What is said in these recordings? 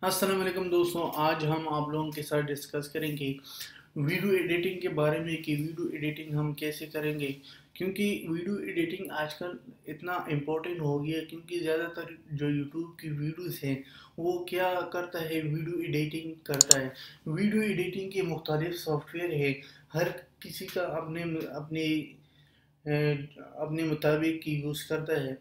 अस्सलाम वालेकुम दोस्तों, आज हम आप लोगों के साथ डिस्कस करेंगे वीडियो एडिटिंग के बारे में कि वीडियो एडिटिंग हम कैसे करेंगे। क्योंकि वीडियो एडिटिंग आजकल इतना इम्पोर्टेंट हो गया है, क्योंकि ज़्यादातर जो यूट्यूब की वीडियोस हैं वो क्या करता है, वीडियो एडिटिंग करता है। वीडियो एडिटिंग के मुख्तलिफ सॉफ्टवेयर है, हर किसी का अपने अपने अपने मुताबिक की यूज़ करता है।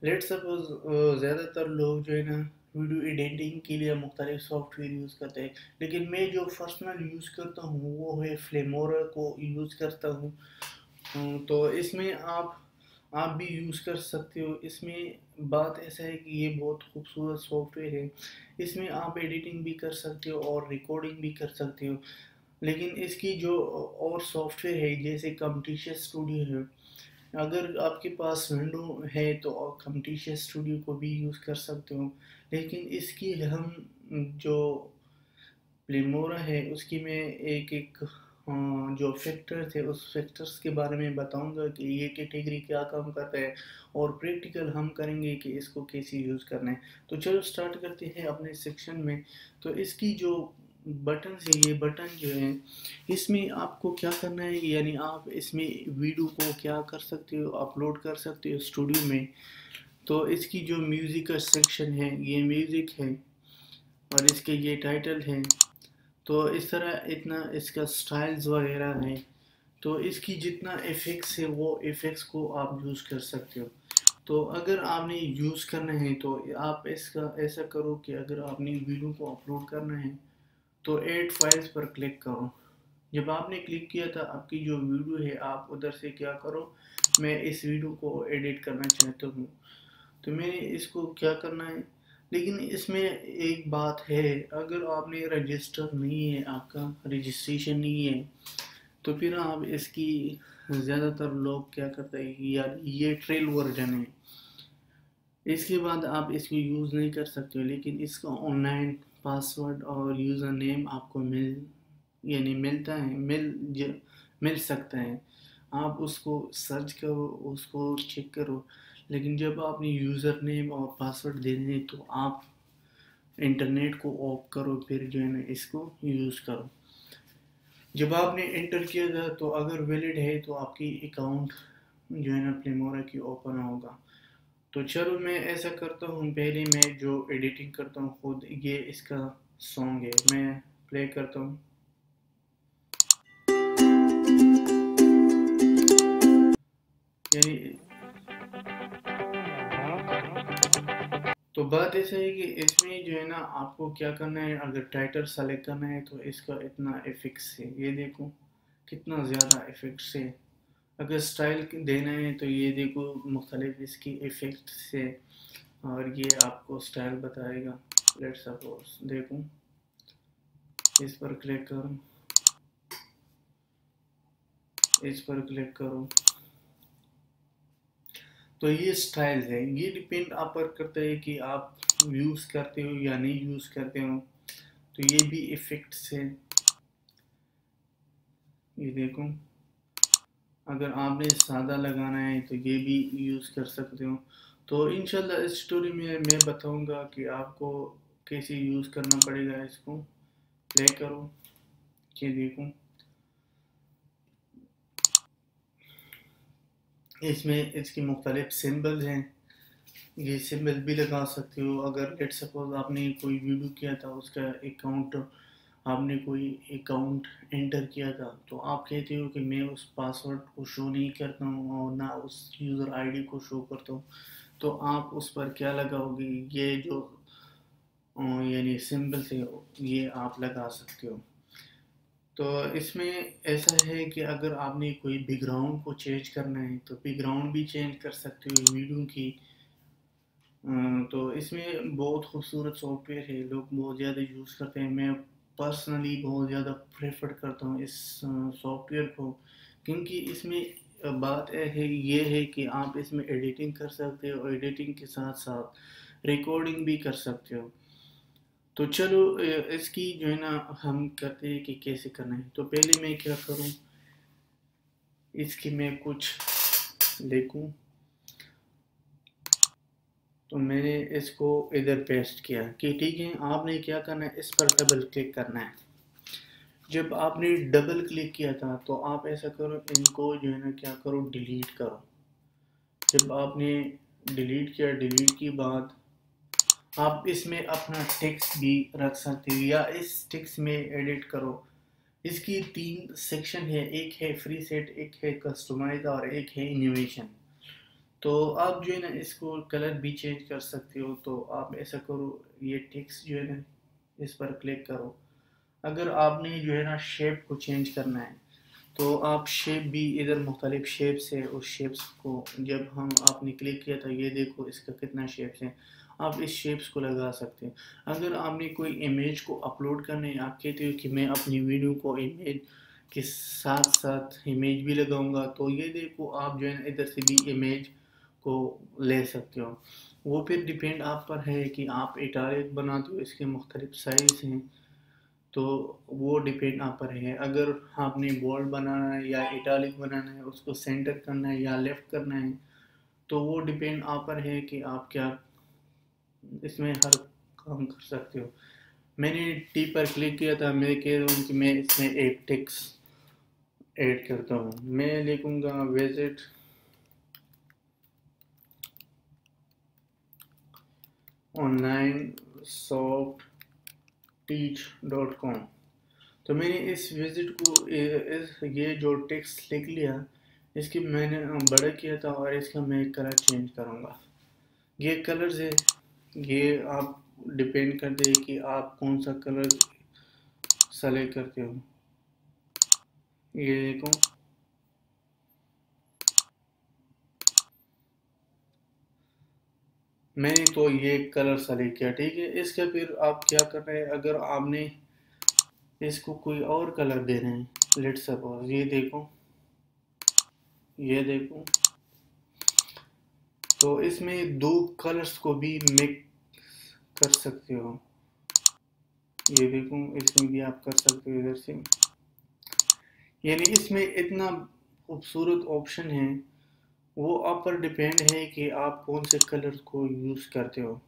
लेट सपोज ज़्यादातर लोग जो है ना वीडियो एडिटिंग के लिए मुख्तलिफ सॉफ्टवेयर यूज़ करते हैं, लेकिन मैं जो पर्सनल यूज़ करता हूँ वो है फ्लेमोरा को यूज़ करता हूँ। तो इसमें आप भी यूज़ कर सकते हो। इसमें बात ऐसा है कि ये बहुत खूबसूरत सॉफ्टवेयर है। इसमें आप एडिटिंग भी कर सकते हो और रिकॉर्डिंग भी कर सकते हो। लेकिन इसकी जो और सॉफ्टवेयर है जैसे कम्पटीशन स्टूडियो है, अगर आपके पास विंडो है तो आप कम्पटीशन स्टूडियो को भी यूज़ कर सकते हो। लेकिन इसकी हम जो प्लेमोरा है उसकी मैं एक एक जो फैक्टर थे उस फैक्टर्स के बारे में बताऊंगा कि ये कैटेगरी क्या काम करता है, और प्रैक्टिकल हम करेंगे कि इसको कैसे यूज़ करना है। तो चलो स्टार्ट करते हैं अपने सेक्शन में। तो इसकी जो बटन है, ये बटन जो है इसमें आपको क्या करना है, यानी आप इसमें वीडियो को क्या कर सकते हो, अपलोड कर सकते हो स्टूडियो में। तो इसकी जो म्यूज़िक का सेक्शन है ये म्यूज़िक है, और इसके ये टाइटल है। तो इस तरह इतना इसका स्टाइल्स वगैरह है। तो इसकी जितना इफ़ेक्ट्स है वो इफ़ेक्ट्स को आप यूज़ कर सकते हो। तो अगर आपने यूज़ करना है तो आप इसका ऐसा करो कि अगर आपने वीडियो को अपलोड करना है तो ऐड फाइल्स पर क्लिक करो। जब आपने क्लिक किया था आपकी जो वीडियो है, आप उधर से क्या करो, मैं इस वीडियो को एडिट करना चाहता हूँ, तो मैंने इसको क्या करना है। लेकिन इसमें एक बात है, अगर आपने रजिस्टर नहीं है, आपका रजिस्ट्रेशन नहीं है, तो फिर आप इसकी ज़्यादातर लोग क्या करते हैं कि यार ये ट्रेल वर्जन है, इसके बाद आप इसको यूज़ नहीं कर सकते हो। लेकिन इसका ऑनलाइन पासवर्ड और यूज़र नेम आपको यानी मिलता है, मिल सकता है। आप उसको सर्च करो, उसको चेक करो। लेकिन जब आपने यूज़र नेम और पासवर्ड देने तो आप इंटरनेट को ऑफ करो, फिर जो है ना इसको यूज़ करो। जब आपने एंटर किया था तो अगर वैलिड है तो आपकी अकाउंट जो है ना प्लेमोरा की ओपन होगा। तो चलो मैं ऐसा करता हूँ, पहले मैं जो एडिटिंग करता हूँ खुद, ये इसका सॉन्ग है, मैं प्ले करता हूँ। यानी तो बात ऐसा है कि इसमें जो है ना आपको क्या करना है, अगर टाइटल सेलेक्ट करना है तो इसका इतना इफेक्ट्स है, ये देखो कितना ज़्यादा इफेक्ट्स है। अगर स्टाइल देना है तो ये देखो मुख्तलिफ इसकी इफेक्ट्स है, और ये आपको स्टाइल बताएगा। लेट्स सपोज देखो, इस पर क्लिक करो, इस पर क्लिक करो, तो ये स्टाइल है। ये डिपेंड आप पर करता है कि आप यूज़ करते हो या नहीं यूज़ करते हो। तो ये भी इफ़ेक्ट्स है, ये देखो। अगर आपने सादा लगाना है तो ये भी यूज़ कर सकते हो। तो इंशाल्लाह इस स्टोरी में मैं बताऊंगा कि आपको कैसे यूज़ करना पड़ेगा। इसको प्ले करो, ये देखो, इसमें इसकी मुख्तलिफ सिंबल्स हैं। ये सिंबल भी लगा सकते हो। अगर लेट सपोज आपने कोई वीडियो किया था, उसका अकाउंट, आपने कोई अकाउंट एंटर किया था, तो आप कहते हो कि मैं उस पासवर्ड को शो नहीं करता हूँ और ना उस यूज़र आईडी को शो करता हूँ, तो आप उस पर क्या लगाओगे, ये जो यानी सिंबल से ये आप लगा सकते हो। तो इसमें ऐसा है कि अगर आपने कोई बैकग्राउंड को चेंज करना है तो बैकग्राउंड भी चेंज कर सकते हो वीडियो की। तो इसमें बहुत खूबसूरत सॉफ्टवेयर है, लोग बहुत ज़्यादा यूज़ करते हैं। मैं पर्सनली बहुत ज़्यादा प्रेफर करता हूँ इस सॉफ्टवेयर को, क्योंकि इसमें बात ये है कि आप इसमें एडिटिंग कर सकते हो, एडिटिंग के साथ साथ रिकॉर्डिंग भी कर सकते हो। तो चलो इसकी जो है ना हम करते हैं कि कैसे करना है। तो पहले मैं क्या करूँ, इसकी मैं कुछ देखूँ। तो मैंने इसको इधर पेस्ट किया कि ठीक है। आपने क्या करना है, इस पर डबल क्लिक करना है। जब आपने डबल क्लिक किया था तो आप ऐसा करो, इनको जो है ना क्या करो, डिलीट करो। जब आपने डिलीट किया, डिलीट की बाद आप इसमें अपना टेक्स्ट भी रख सकते हो या इस टेक्स्ट में एडिट करो। इसकी 3 सेक्शन है, एक है फ्री सेट, एक है कस्टमाइज और एक है एनिमेशन। तो आप जो है ना इसको कलर भी चेंज कर सकते हो। तो आप ऐसा करो, ये टेक्स्ट जो है ना इस पर क्लिक करो। अगर आपने जो है ना शेप को चेंज करना है तो आप शेप भी इधर मुख्तलिफ शेप्स है, उस शेप्स को जब हम आपने क्लिक किया था, ये देखो इसका कितना शेप्स है, आप इस शेप्स को लगा सकते हैं। अगर आपने कोई इमेज को अपलोड करना है, आप कहते हो कि मैं अपनी वीडियो को इमेज के साथ साथ इमेज भी लगाऊंगा, तो ये देखो आप जो है ना इधर से भी इमेज को ले सकते हो। वो फिर डिपेंड आप पर है कि आप इटालिक बनाते हो, इसके मुख्तलिफ साइज हैं, तो वो डिपेंड आप पर है। अगर आपने बोल्ड बनाना है या इटालिक बनाना है, उसको सेंटर करना है या लेफ्ट करना है, तो वो डिपेंड आप पर है कि आप क्या इसमें हर काम कर सकते हो। मैंने टी पर क्लिक किया था, मैं कह रहा हूँ कि मैं इसमें एक टेक्स्ट ऐड करता हूँ। मैं लिखूँगा विजिट ऑनलाइन सॉफ्ट टीच.com। तो मैंने इस विजिट को ये जो टेक्स्ट लिख लिया, इसकी मैंने बड़ा किया था और इसका मैं कलर चेंज करूँगा। ये कलर्स है, ये आप डिपेंड करते हैं कि आप कौन सा कलर सेलेक्ट करते हो। ये देखो, मैंने तो ये कलर सेलेक्ट किया, ठीक है। इसका फिर आप क्या कर रहे हैं, अगर आपने इसको कोई और कलर दे रहे हैं, लेट्स सपोज ये देखो, ये देखो, तो इसमें 2 कलर्स को भी मिक्स कर सकते हो। ये देखो, इसमें भी आप कर सकते हो इधर से। यानी इसमें इतना खूबसूरत ऑप्शन है, वो आप पर डिपेंड है कि आप कौन से कलर को यूज़ करते हो।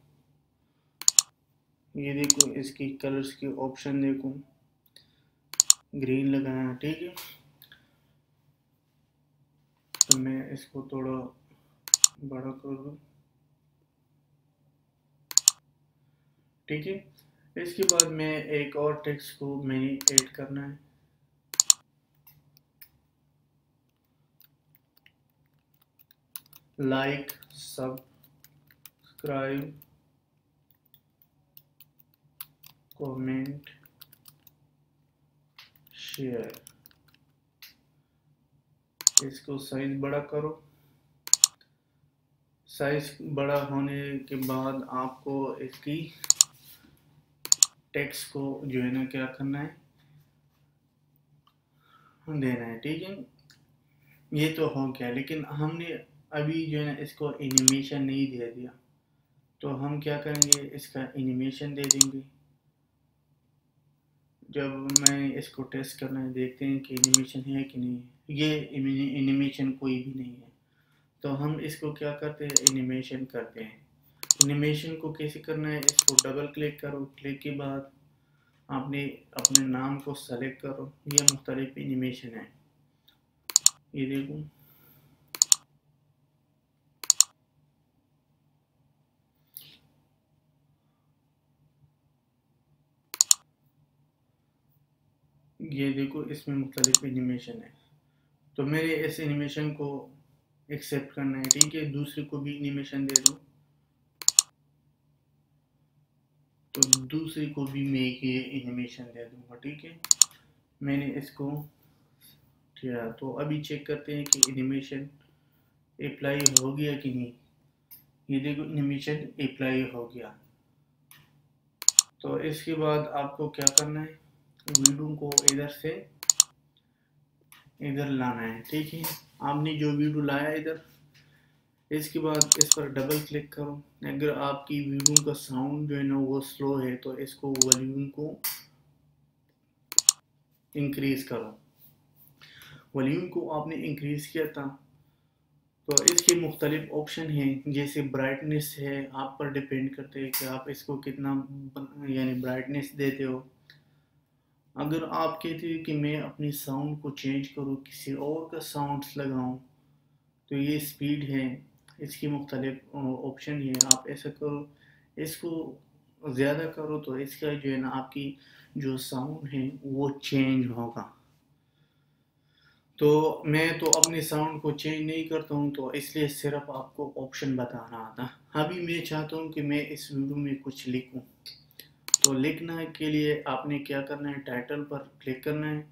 ये देखो, इसकी कलर्स की ऑप्शन देखो, ग्रीन लगाया, ठीक है। तो मैं इसको थोड़ा बड़ा कर दूँ, ठीक है। इसके बाद मैं एक और टेक्स्ट को मैंने ऐड करना है। Like, subscribe, comment, share. इसको साइज बड़ा करो। साइज बड़ा होने के बाद आपको इसकी टेक्स्ट को जो है ना क्या करना है, देना है, ठीक है। ये तो हो गया, लेकिन हमने अभी जो है ना इसको एनिमेशन नहीं दे दिया। तो हम क्या करेंगे, इसका एनिमेशन दे देंगे। जब मैं इसको टेस्ट करना है, देखते हैं कि एनिमेशन है कि नहीं है। ये एनिमेशन कोई भी नहीं है। तो हम इसको क्या करते हैं, एनिमेशन करते हैं। एनिमेशन को कैसे करना है, इसको डबल क्लिक करो, क्लिक के बाद आपने अपने नाम को सेलेक्ट करो। ये मुख्तलिफ एनिमेशन है, ये देखो। ये देखो, इसमें मुख्तलिफ एनिमेशन है। तो मेरे इस एनिमेशन को एक्सेप्ट करना है, ठीक है। दूसरे को भी एनिमेशन दे दो, तो दूसरे को भी मैं ये एनिमेशन दे दूंगा, ठीक है। मैंने इसको किया, तो अभी चेक करते हैं कि एनिमेशन अप्लाई हो गया कि नहीं। ये देखो, एनिमेशन अप्लाई हो गया। तो इसके बाद आपको क्या करना है, वीडियो को इधर से इधर लाना है, ठीक है। आपने जो वीडियो लाया इधर, इसके बाद इस पर डबल क्लिक करो। अगर आपकी वीडियो का साउंड जो है ना वो स्लो है, तो इसको वॉल्यूम को इंक्रीज करो। वॉल्यूम को आपने इंक्रीज किया था, तो इसके मुख्तलिफ ऑप्शन हैं, जैसे ब्राइटनेस है, आप पर डिपेंड करते हैं कि आप इसको कितना यानी ब्राइटनेस देते हो। अगर आप कहते हो कि मैं अपनी साउंड को चेंज करूँ, किसी और का साउंड्स लगाऊँ, तो ये स्पीड है, इसकी मुख्तलिफ ऑप्शन है। आप ऐसा करो, इसको ज़्यादा करो तो इसका जो है ना आपकी जो साउंड है वो चेंज होगा। तो मैं तो अपने साउंड को चेंज नहीं करता हूँ, तो इसलिए सिर्फ आपको ऑप्शन बता रहा था। अभी मैं चाहता हूँ कि मैं इस वीडियो में कुछ लिखूँ। तो लिखने के लिए आपने क्या करना है, टाइटल पर क्लिक करना है।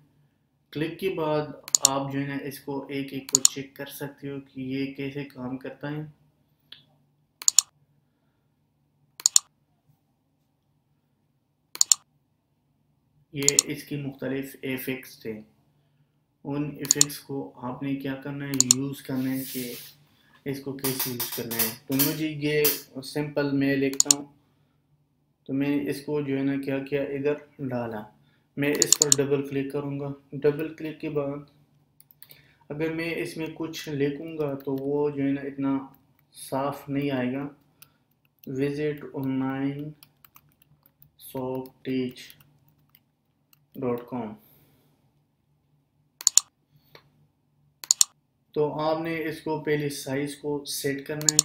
क्लिक के बाद आप जो है ना इसको एक एक को चेक कर सकते हो कि ये कैसे काम करता है। ये इसकी मुख्तलिफ इफ़ेक्ट्स थे, उन इफ़ेक्ट्स को आपने क्या करना है, यूज़ करना है कि इसको कैसे यूज़ करना है। तो मुझे ये सिंपल मैं लिखता हूँ, तो मैं इसको जो है ना क्या किया, इधर डाला। मैं इस पर डबल क्लिक करूँगा। डबल क्लिक के बाद अगर मैं इसमें कुछ लिखूँगा तो वो जो है ना इतना साफ नहीं आएगा। Visit online softeach.com। तो आपने इसको पहले साइज़ को सेट करना है।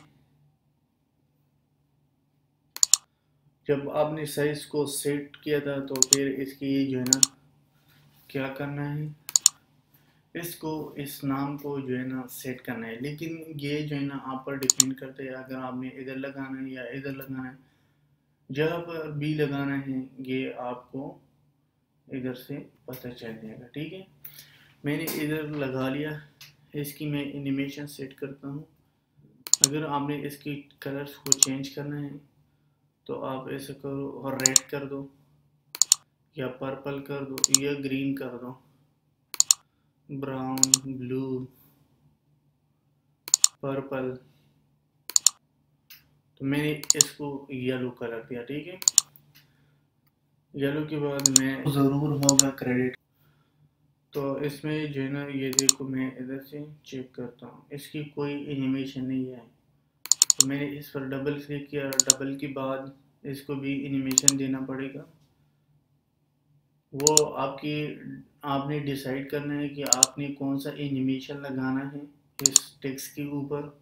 जब आपने साइज़ को सेट किया था तो फिर इसकी जो है ना क्या करना है, इसको इस नाम को जो है ना सेट करना है। लेकिन ये जो है ना आप पर डिपेंड करते हैं, अगर आपने इधर लगाना है या इधर लगाना है, जहाँ पर भी लगाना है ये आपको इधर से पता चल जाएगा। ठीक है, मैंने इधर लगा लिया। इसकी मैं एनिमेशन सेट करता हूँ। अगर आपने इसकी कलर्स को चेंज करना है तो आप ऐसे करो और रेड कर दो या पर्पल कर दो या ग्रीन कर दो, ब्राउन, ब्लू, पर्पल। तो मैंने इसको येलो कलर दिया। ठीक है, येलो के बाद मैं ज़रूर होगा क्रेडिट। तो इसमें जो है ना ये देखो, मैं इधर से चेक करता हूँ, इसकी कोई एनिमेशन नहीं है। तो मैंने इस पर डबल क्लिक किया। डबल के बाद इसको भी एनिमेशन देना पड़ेगा। वो आपकी आपने डिसाइड करना है कि आपने कौन सा एनिमेशन लगाना है इस टेक्स्ट के ऊपर।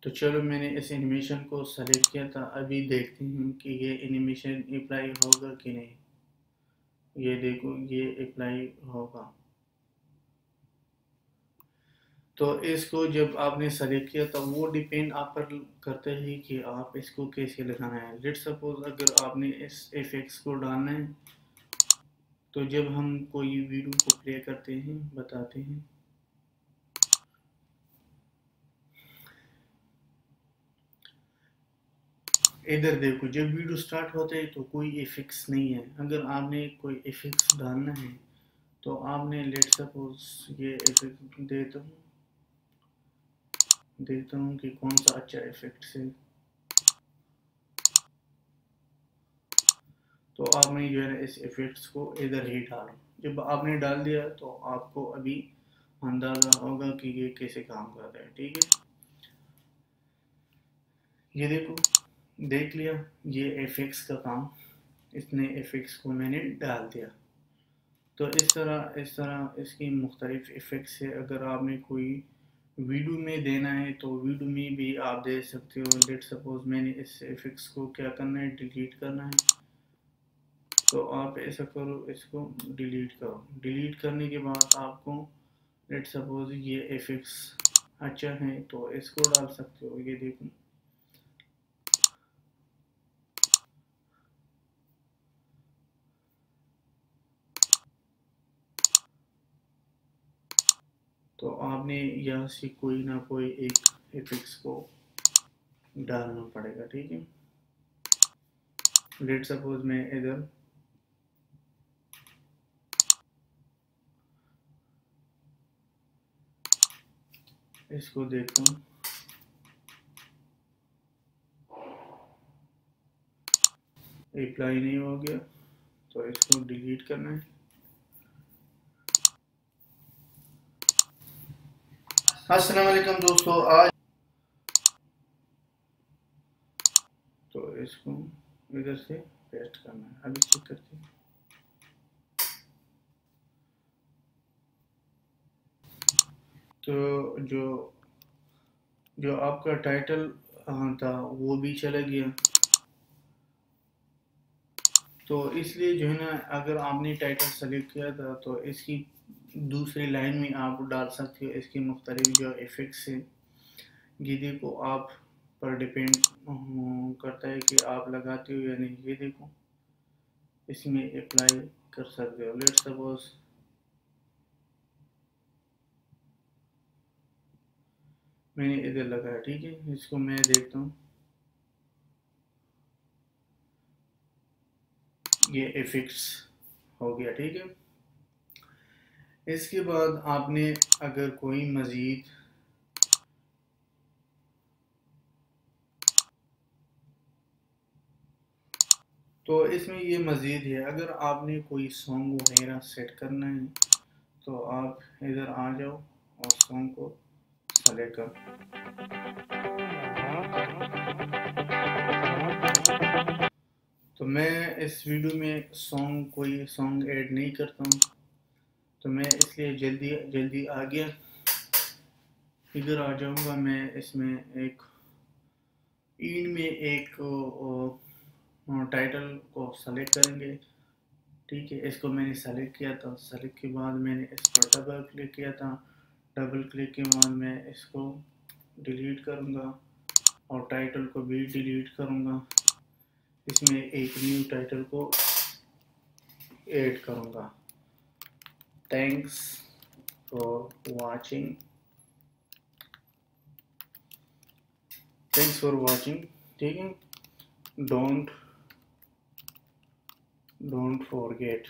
तो चलो, मैंने इस एनिमेशन को सेलेक्ट किया था। अभी देखते हैं कि ये एनिमेशन अप्लाई होगा कि नहीं। ये देखो, ये अप्लाई होगा। तो इसको जब आपने सेलेक्ट किया था वो डिपेंड आप पर करता है कि आप इसको कैसे लगाना है। लेट सपोज अगर आपने इस इफेक्ट्स को डालना है, तो जब हम कोई वीडियो को प्ले करते हैं बताते हैं। इधर देखो, जब वीडियो स्टार्ट होता है तो कोई इफेक्ट्स नहीं है। अगर आपने कोई इफेक्ट्स डालना है तो आपने लेट सपोज ये इफेक्ट देता हूँ कि कौन सा अच्छा इफेक्ट्स है। तो आपने जो है इस इफेक्ट्स को इधर ही डालो। जब आपने डाल दिया तो आपको अभी अंदाज़ा होगा कि ये कैसे काम कर रहा है। ठीक है, ये देखो, देख लिया ये इफेक्ट्स का काम। इतने इफेक्ट्स को मैंने डाल दिया। तो इस तरह इसकी मुख्तलिफ इफ़ेक्ट्स है। अगर आपने कोई वीडियो में देना है तो वीडियो में भी आप दे सकते हो। लेट सपोज मैंने इस इफ़ेक्ट्स को क्या करना है, डिलीट करना है। तो आप ऐसा करो, इसको डिलीट करो। डिलीट करने के बाद आपको लेट सपोज ये इफ़ेक्ट्स अच्छा है तो इसको डाल सकते हो। ये देखो, तो आपने यहाँ से कोई ना कोई एक इफ़ेक्ट्स को डालना पड़ेगा। ठीक है, लेट सपोज मैं इधर इसको देखता हूँ, अप्लाई नहीं हो गया। तो इसको डिलीट करना है। अस्सलाम वालेकुम दोस्तों, आज तो इसको इधर से पेस्ट करना है। अभी चेक करते हैं। तो जो जो आपका टाइटल था वो भी चला गया। तो इसलिए जो है ना, अगर आपने टाइटल सेलेक्ट किया था तो इसकी दूसरी लाइन में आप डाल सकते हो इसके मुख्तलिफ जो इफ़ेक्ट्स हैं। ये देखो, आप पर डिपेंड करता है कि आप लगाते हो या नहीं। ये देखो, इसमें अप्लाई कर सकते हो। लेट्स सपोज मैंने इधर लगाया, ठीक है। इसको मैं देखता हूँ, ये इफ़ेक्ट्स हो गया, ठीक है। इसके बाद आपने अगर कोई मज़ीद तो इसमें ये मज़ीद है, अगर आपने कोई सॉन्ग वगैरह सेट करना है तो आप इधर आ जाओ और सॉन्ग को सेलेक्ट करो। तो मैं इस वीडियो में कोई सॉन्ग ऐड नहीं करता हूँ, तो मैं इसलिए जल्दी जल्दी आ गया। इधर आ जाऊँगा मैं। इसमें एक इन में एक टाइटल को सेलेक्ट करेंगे, ठीक है। इसको मैंने सेलेक्ट किया था। सेलेक्ट के बाद मैंने इस पर डबल क्लिक किया था। डबल क्लिक के बाद मैं इसको डिलीट करूँगा और टाइटल को भी डिलीट करूँगा। इसमें एक न्यू टाइटल को ऐड करूँगा। Thanks for watching. Thanks for watching, ठीक है। Don't don't forget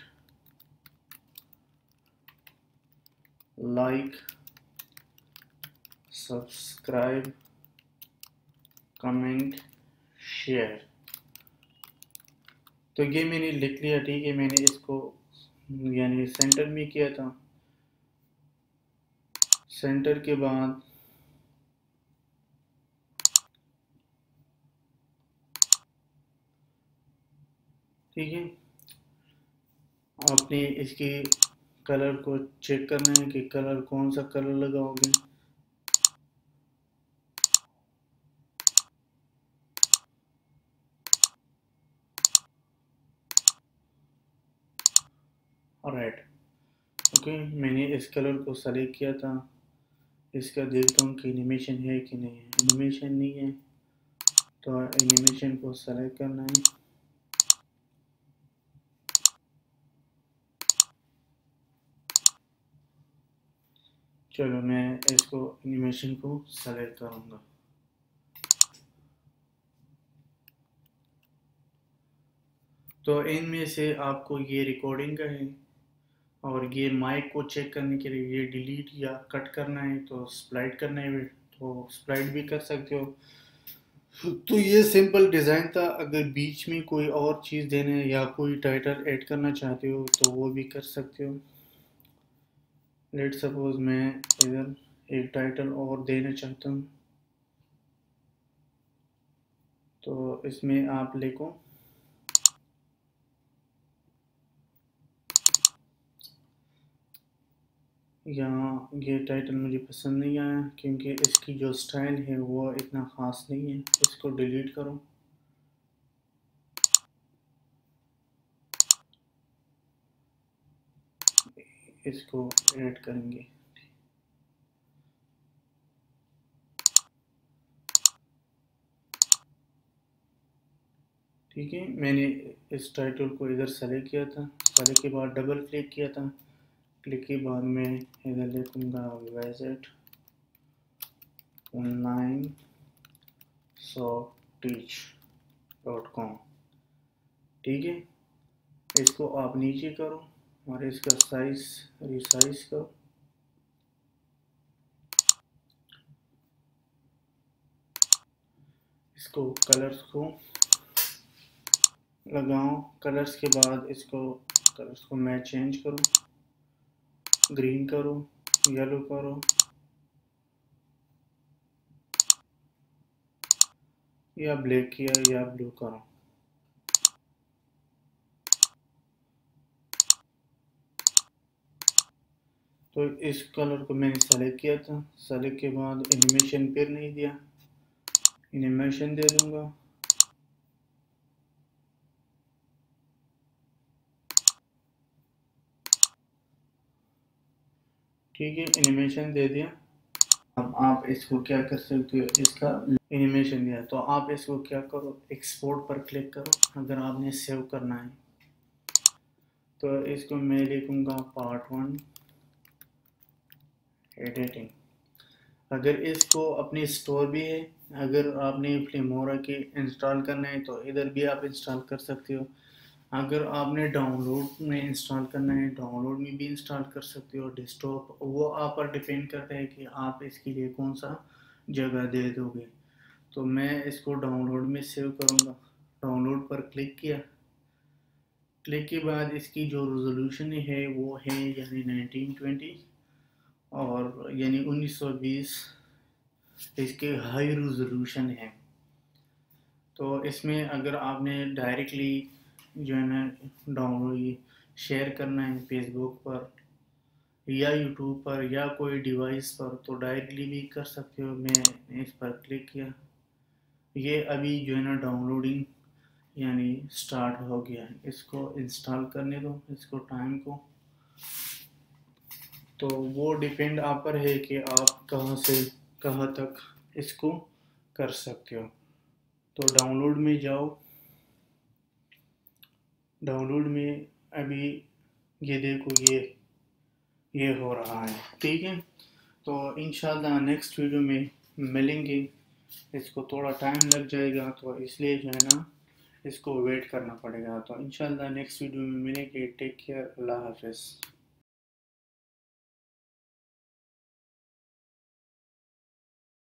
like, subscribe, comment, share. तो ये मैंने लिख लिया, ठीक है। मैंने इसको यानी सेंटर में किया था। सेंटर के बाद ठीक है, आपने इसके कलर को चेक करना है कि कलर कौन सा कलर लगाओगे। Alright, okay. मैंने इस कलर को सेलेक्ट किया था। इसका देखता हूँ कि एनिमेशन है कि नहीं है। एनिमेशन नहीं है तो एनिमेशन को सेलेक्ट करना है। चलो, मैं इसको एनिमेशन को सेलेक्ट करूँगा। तो इनमें से आपको ये रिकॉर्डिंग का है और ये माइक को चेक करने के लिए ये डिलीट या कट करना है, तो स्प्लाइट करना है तो स्प्लाइट भी कर सकते हो। तो ये सिंपल डिज़ाइन था। अगर बीच में कोई और चीज़ देना है या कोई टाइटल ऐड करना चाहते हो तो वो भी कर सकते हो। लेट सपोज मैं इधर एक टाइटल और देना चाहता हूँ, तो इसमें आप लिखो यहाँ। ये टाइटल मुझे पसंद नहीं आया क्योंकि इसकी जो स्टाइल है वो इतना ख़ास नहीं है। इसको डिलीट करो। इसको ऐड करेंगे, ठीक है। मैंने इस टाइटल को इधर सेलेक्ट किया था। सेलेक्ट के बाद डबल क्लिक किया था। क्लिक के बाद मैं इधर लिखूँगा विजिट ऑनलाइन टीच.com, ठीक है। इसको आप नीचे करो और इसका साइज रिसाइज करो। इसको कलर्स को लगाओ। कलर्स के बाद इसको कलर्स को मैं चेंज करूँ, ग्रीन करो, येलो करो या ब्लैक किया या ब्लू करो। तो इस कलर को मैंने सेलेक्ट किया था, सेलेक्ट के बाद एनिमेशन फिर नहीं दिया, एनिमेशन दे दूंगा। ठीक है, एनिमेशन दे दिया। अब आप इसको क्या कर सकते हो, इसका एनिमेशन दिया तो आप इसको क्या करो, एक्सपोर्ट पर क्लिक करो अगर आपने सेव करना है। तो इसको मैं लिखूंगा पार्ट 1 एडिटिंग। अगर इसको अपनी स्टोर भी है, अगर आपने फिल्मोरा के इंस्टॉल करना है तो इधर भी आप इंस्टॉल कर सकते हो। अगर आपने डाउनलोड में इंस्टॉल करना है, डाउनलोड में भी इंस्टॉल कर सकते हो। डेस्कटॉप वो आप पर डिपेंड करता है कि आप इसके लिए कौन सा जगह दे दोगे। तो मैं इसको डाउनलोड में सेव करूँगा। डाउनलोड पर क्लिक किया, क्लिक के बाद इसकी जो रेजोल्यूशन है वो है यानी 1920 और यानी 1920 इसके हाई रेजोल्यूशन है। तो इसमें अगर आपने डायरेक्टली जो है ना डाउनलोड शेयर करना है फेसबुक पर या यूट्यूब पर या कोई डिवाइस पर तो डायरेक्टली भी कर सकते हो। मैं इस पर क्लिक किया, ये अभी जो है ना डाउनलोडिंग यानी स्टार्ट हो गया है। इसको इंस्टॉल करने दो, इसको टाइम को। तो वो डिपेंड आप पर है कि आप कहाँ से कहाँ तक इसको कर सकते हो। तो डाउनलोड में जाओ, डाउनलोड में अभी ये देखो ये हो रहा है। ठीक है, तो इंशाल्लाह नेक्स्ट वीडियो में मिलेंगे। इसको थोड़ा टाइम लग जाएगा तो इसलिए जो है ना इसको वेट करना पड़ेगा। तो इंशाल्लाह नेक्स्ट वीडियो में मिलेंगे। टेक केयर, अल्लाह हाफिज़।